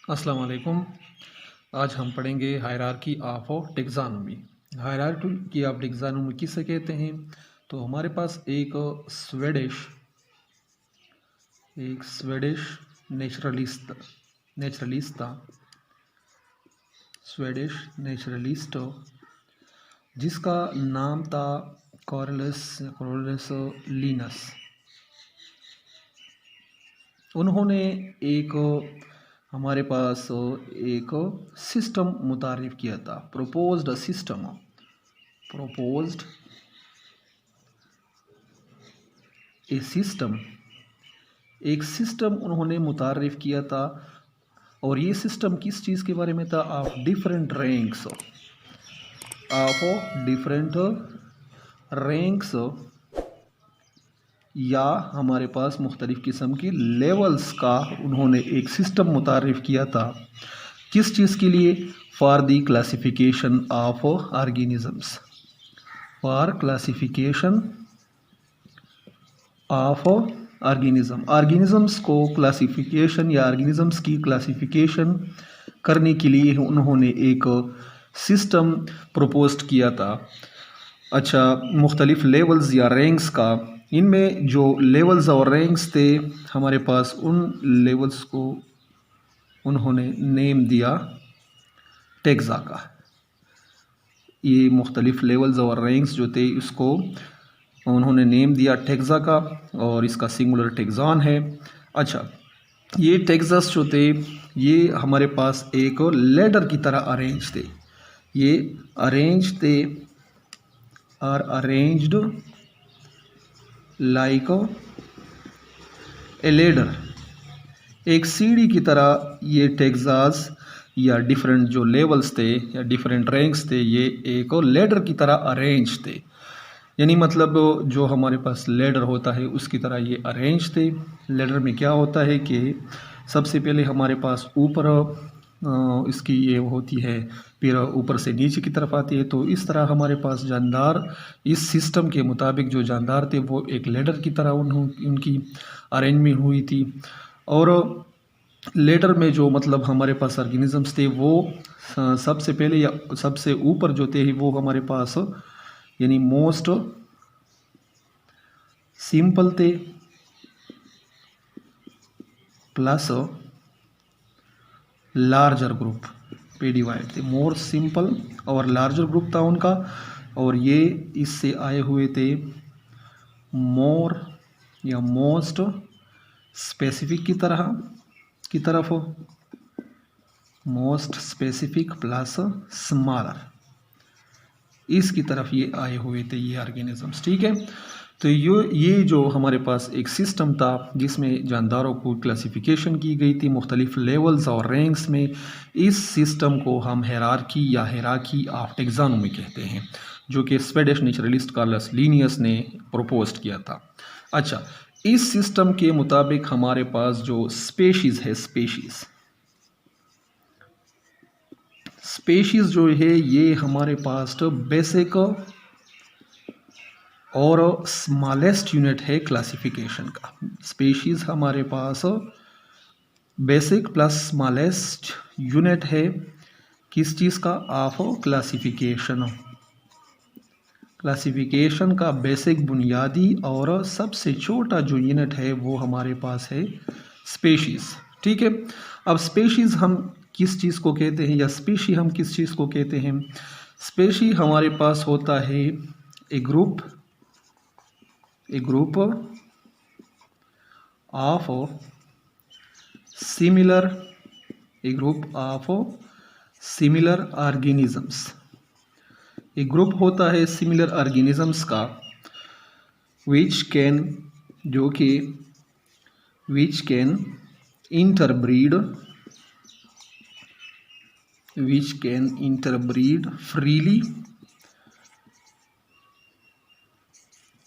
अस्सलाम वालेकुम। आज हम पढ़ेंगे hierarchy of taxonomy. Hierarchy of taxonomy किसे कहते हैं? तो हमारे पास एक स्वेडिश नेचुरलिस्ट नेचुरलिस्ट था, स्वेडिश नेचुरलिस्ट, जिसका नाम था कॉरलस लिनस। उन्होंने एक हमारे पास एक सिस्टम मुतारिफ किया था, प्रोपोज्ड ए सिस्टम, एक सिस्टम उन्होंने मुतारिफ किया था। और ये सिस्टम किस चीज़ के बारे में था? ऑफ डिफरेंट रैंक्स, या हमारे पास मुख्तलिफ़ किस्म की लेवल्स का उन्होंने एक सिस्टम मुतारिफ किया था। किस चीज़ के लिए? For the classification of organisms, for classification of organisms को क्लासिफिकेशन या ऑर्गेनिजम्स की क्लासिफिकेशन करने के लिए उन्होंने एक सिस्टम प्रपोज्ड किया था। अच्छा, मुख्तलिफ़ लेवल्स या रैंक्स का, इनमें जो लेवल्स और रैंक्स थे हमारे पास, उन लेवल्स को उन्होंने नेम दिया टेक्सा का। ये मुख्तलिफ़ लेवल्स और रैंक्स जो थे इसको उन्होंने नेम दिया टेक्सा का, और इसका सिंगुलर टेक्सॉन है। अच्छा, ये टेक्सास जो थे ये हमारे पास एक लेडर की तरह अरेंज थे। ये अरेंज्ड लाइक ए लेडर, एक सीढ़ी की तरह ये टेक्सास या डिफरेंट जो लेवल्स थे या डिफरेंट रैंक्स थे, ये एक लेडर की तरह अरेंज थे। यानी मतलब जो हमारे पास लेडर होता है उसकी तरह ये अरेंज थे। लेडर में क्या होता है कि सबसे पहले हमारे पास ऊपर इसकी ये होती है, फिर ऊपर से नीचे की तरफ आती है। तो इस तरह हमारे पास जानदार, इस सिस्टम के मुताबिक जो जानदार थे वो एक लेडर की तरह उनकी अरेंजमेंट हुई थी। और लेडर में जो मतलब हमारे पास ऑर्गेनिजम्स थे वो सबसे पहले या सबसे ऊपर जो थे वो हमारे पास यानी मोस्ट सिंपल थे, प्लस लार्जर ग्रुप पे डिवाइड थे। मोर सिंपल और लार्जर ग्रुप था उनका, और ये इससे आए हुए थे मोर या मोस्ट स्पेसिफिक की तरफ मोस्ट स्पेसिफिक प्लस स्मॉलर, इसकी तरफ ये आए हुए थे ये ऑर्गेनिजम्स। ठीक है, तो ये जो हमारे पास एक सिस्टम था जिसमें जानदारों को क्लासिफिकेशन की गई थी मुख्तलिफ लेवल्स और रैंक्स में, इस सिस्टम को हम हायरार्की ऑफ टेक्सोनोमी कहते हैं, जो कि स्वेडिश नेचुरलिस्ट कार्लस लिनियस ने प्रपोज्ड किया था। अच्छा, इस सिस्टम के मुताबिक हमारे पास जो स्पेशीज़ है, स्पेशीज़ जो है ये हमारे पास तो बेसिक और स्मॉलेस्ट यूनिट है क्लासिफिकेशन का। स्पेशीज़ हमारे पास बेसिक प्लस स्मॉलेस्ट यूनिट है किस चीज़ का? ऑफ क्लासिफिकेशन का बेसिक बुनियादी और सबसे छोटा जो यूनिट है वो हमारे पास है स्पेशीज़। ठीक है, अब स्पेशीज़ हम किस चीज़ को कहते हैं, या स्पीशी हम किस चीज़ को कहते हैं? स्पेशी हमारे पास होता है ए ग्रुप ऑफ सिमिलर ऑर्गेनिजम्स। एक ग्रुप होता है सिमिलर ऑर्गेनिजम्स का which can interbreed freely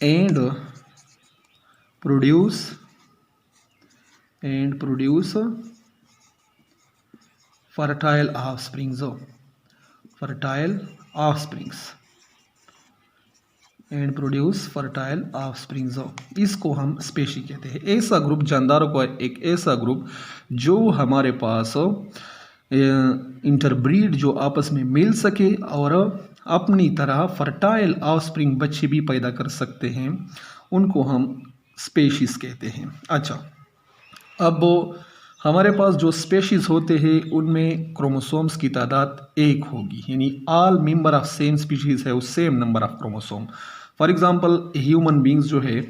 and produce fertile offsprings. And produce fertile offsprings. इसको हम स्पेशी कहते हैं। ऐसा ग्रुप, जानदारों का एक ऐसा ग्रुप जो हमारे पास इंटरब्रीड, जो आपस में मिल सके और अपनी तरह फर्टाइल ऑफस्प्रिंग बच्चे भी पैदा कर सकते हैं, उनको हम स्पेशीज कहते हैं। अच्छा, अब हमारे पास जो स्पेशीज होते हैं उनमें क्रोमोसोम्स की तादाद एक होगी, यानी all member of same species है, उस same number of chromosome. For example human beings जो है,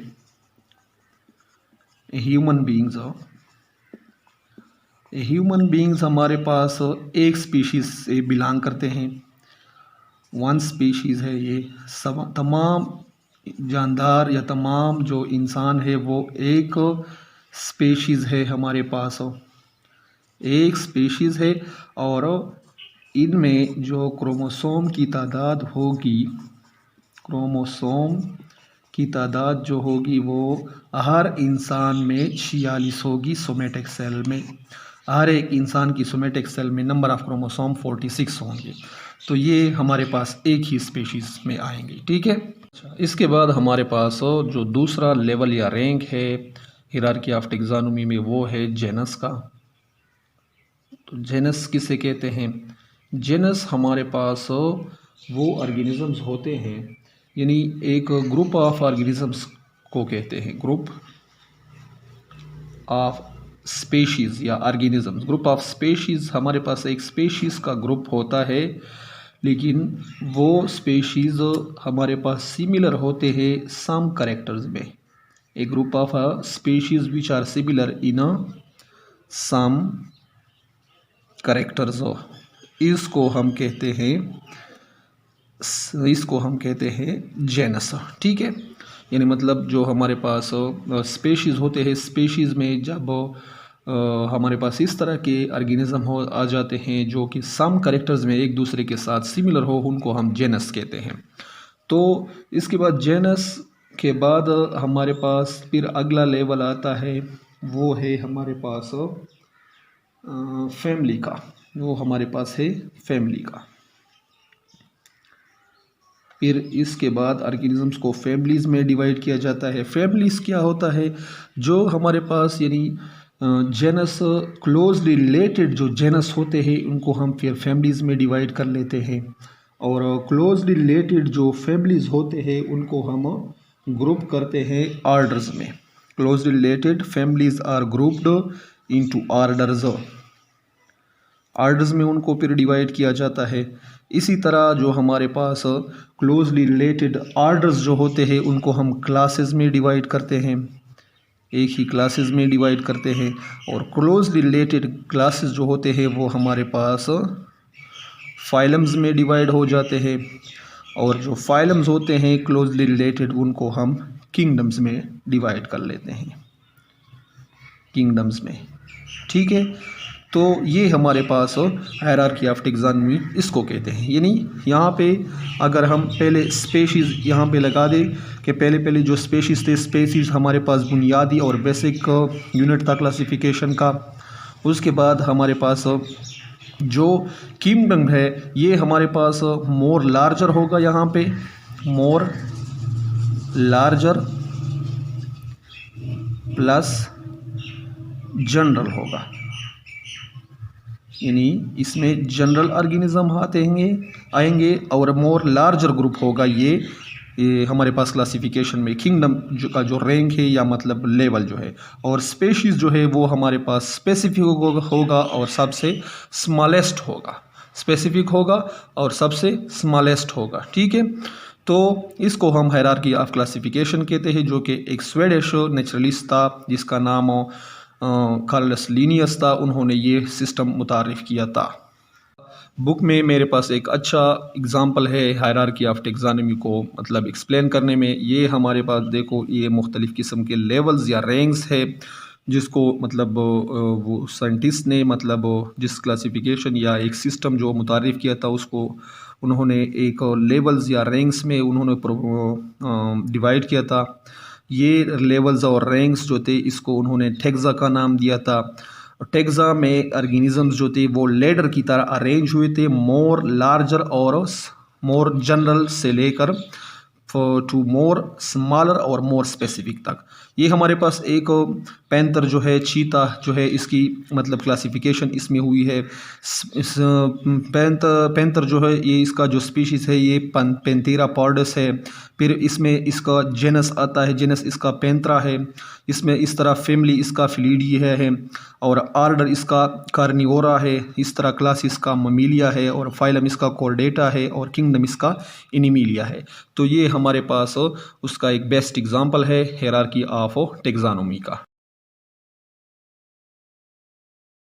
ह्यूमन बींग्स हमारे पास एक स्पीशीज से बिलोंग करते हैं, वन स्पीशीज है। ये सब तमाम जानदार या तमाम जो इंसान है वो एक स्पीशीज है, हमारे पास एक स्पीशीज है। और इनमें जो क्रोमोसोम की तादाद होगी, क्रोमोसोम की तादाद जो होगी वो हर इंसान में 46 होगी। सोमेटिक सेल में हर एक इंसान की सोमेटिक सेल में नंबर ऑफ क्रोमोसोम 46 होंगे। तो ये हमारे पास एक ही स्पीशीज में आएंगे, ठीक है। अच्छा, इसके बाद हमारे पास जो दूसरा लेवल या रैंक है हायरार्की ऑफ टैक्सोनॉमी में, वो है जेनस का। तो जेनस किसे कहते हैं? जेनस हमारे पास वो ऑर्गेनिजम्स होते हैं, यानी एक ग्रुप ऑफ ऑर्गेनिजम्स को कहते हैं, ग्रुप ऑफ स्पेशीज या ऑर्गेनिजम्स। ग्रुप ऑफ स्पेशीज, हमारे पास एक स्पेशीज का ग्रुप होता है, लेकिन वो स्पेशीज हमारे पास सिमिलर होते हैं सम कैरेक्टर्स में। A group of species which are similar in some characters, इसको हम कहते हैं जेनस, ठीक है। यानी मतलब जो हमारे पास स्पेशीज़ होते हैं, स्पेशीज़ में जब हमारे पास इस तरह के ऑर्गेनिज्म आ जाते हैं जो कि सम कैरेक्टर्स में एक दूसरे के साथ सिमिलर हो, उनको हम जेनस कहते हैं। तो इसके बाद जेनस के बाद हमारे पास फिर अगला लेवल आता है, वो है हमारे पास फैमिली का। वो हमारे पास है फैमिली का। फिर इसके बाद ऑर्गेनिजम्स को फैमिलीज़ में डिवाइड किया जाता है। फैमिलीज़ क्या होता है? जो हमारे पास यानी जेनस क्लोजली रिलेटेड जो जेनस होते हैं उनको हम फिर फैमिलीज़ में डिवाइड कर लेते हैं, और क्लोजली रिलेटेड जो फैमिलीज़ होते हैं उनको हम ग्रुप करते हैं ऑर्डर्स में। Closely related families are grouped into orders. Orders में उनको फिर डिवाइड किया जाता है। इसी तरह जो हमारे पास क्लोजली रिलेटेड ऑर्डर्स जो होते हैं उनको हम क्लासेस में डिवाइड करते हैं, एक ही क्लासेस में डिवाइड करते हैं। और क्लोजली रिलेटेड क्लासेस जो होते हैं वो हमारे पास फाइलम्स में डिवाइड हो जाते हैं, और जो फाइलम्स होते हैं क्लोजली रिलेटेड उनको हम किंगडम्स में डिवाइड कर लेते हैं, किंगडम्स में, ठीक है। तो ये हमारे पास हायरार्की ऑफ टैक्सोनॉमी इसको कहते हैं। यानी यहाँ पे अगर हम पहले स्पेशीज़ यहाँ पे लगा दें कि पहले जो स्पेशीज़ थे, स्पेशीज़ हमारे पास बुनियादी और बेसिक यूनिट था क्लासिफिकेशन का। उसके बाद हमारे पास जो किंगडम है ये हमारे पास मोर लार्जर होगा, यहाँ पे मोर लार्जर प्लस जनरल होगा, यानी इसमें जनरल ऑर्गेनिज्म आएंगे और मोर लार्जर ग्रुप होगा। ये हमारे पास क्लासिफिकेशन में किंगडम का जो रैंक है या मतलब लेवल जो है, और स्पेशीज़ जो है वो हमारे पास स्पेसिफिक होगा और सबसे स्मॉलेस्ट होगा, स्पेसिफिक होगा और सबसे स्मॉलेस्ट होगा, ठीक है। तो इसको हम हायरार्की ऑफ क्लासिफिकेशन कहते हैं, जो कि एक स्वीडिश नेचुरलिस्ट था जिसका नाम कार्लस लिनियस था। उन्होंने ये सिस्टम मुतारिफ किया था। बुक में मेरे पास एक अच्छा एग्जांपल है हायरार्की ऑफ टैक्सोनॉमी को मतलब एक्सप्लेन करने में। ये हमारे पास देखो, ये मुख्तलिफ़ किस्म के लेवल्स या रैंक्स है जिसको मतलब वो साइंटिस्ट ने मतलब जिस क्लासिफिकेशन या एक सिस्टम जो मुतारिफ किया था उसको उन्होंने एक लेवल्स या रैंक्स में उन्होंने डिवाइड किया था। ये लेवल्स और रैंक्स जो थे इसको उन्होंने टैक्सा का नाम दिया था। टैक्सा में ऑर्गेनिजम्स जो थे वो लेडर की तरह अरेंज हुए थे, मोर लार्जर और मोर जनरल से लेकर टू मोर स्मॉलर और मोर स्पेसिफिक तक। ये हमारे पास एक पैंथर जो है, चीता जो है, इसकी मतलब क्लासिफिकेशन इसमें हुई है। इस पैंथर जो है, ये इसका जो स्पीशीज़ है ये पैंथेरा पॉर्डस है। फिर इसमें इसका जेनस आता है, जेनस इसका पैंथरा है। इसमें इस तरह फैमिली इसका फिलीडी है और आर्डर इसका कार्निवोरा है। इस तरह क्लास इसका ममीलिया है और फाइलम इसका कॉर्डेटा है और किंगडम इसका एनिमिलिया है। तो ये हमारे पास उसका एक बेस्ट एग्जांपल है हायरार्की ऑफ टैक्सोनॉमी का।